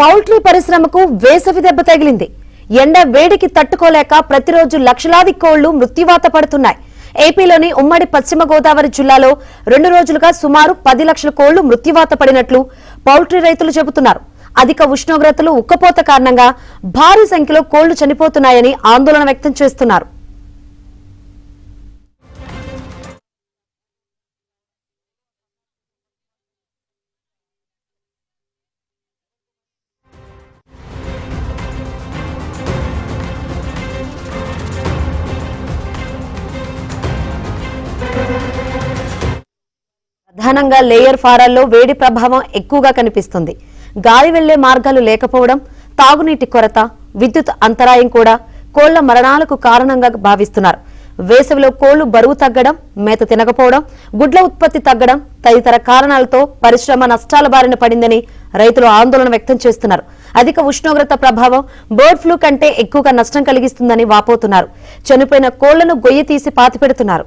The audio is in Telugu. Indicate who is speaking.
Speaker 1: పౌల్ట్రీ పరిశ్రమకు వేసవి దెబ్బ తగిలింది. ఎండ వేడికి తట్టుకోలేక ప్రతిరోజు లక్షలాది కోళ్లు మృత్యువాత పడుతున్నాయి. ఏపీలోని ఉమ్మడి పశ్చిమ గోదావరి జిల్లాలో 2 రోజులుగా సుమారు 10 లక్షల కోళ్లు మృత్యువాత పడినట్లు పౌల్ట్రీ రైతులు చెబుతున్నారు. అధిక ఉష్ణోగ్రతలు, ఉక్కపోత కారణంగా భారీ సంఖ్యలో కోళ్లు చనిపోతున్నాయని ఆందోళన వ్యక్తం చేస్తున్నారు. ప్రధానంగా లేయర్ ఫారాల్లో వేడి ప్రభావం ఎక్కువగా కనిపిస్తుంది. గాలి వెళ్లే మార్గాలు లేకపోవడం, తాగునీటి కొరత, విద్యుత్ అంతరాయం కూడా కోళ్ల మరణాలకు కారణంగా భావిస్తున్నారు. వేసవిలో కోళ్లు బరువు తగ్గడం, మేత తినకపోవడం, గుడ్ల ఉత్పత్తి తగ్గడం తదితర కారణాలతో పరిశ్రమ నష్టాల బారిన పడిందని రైతులు ఆందోళన వ్యక్తం చేస్తున్నారు. అధిక ఉష్ణోగ్రత ప్రభావం బర్డ్ ఫ్లూ కంటే ఎక్కువగా నష్టం కలిగిస్తుందని వాపోతున్నారు. చనిపోయిన కోళ్లను గొయ్యి తీసి పాతిపెడుతున్నారు.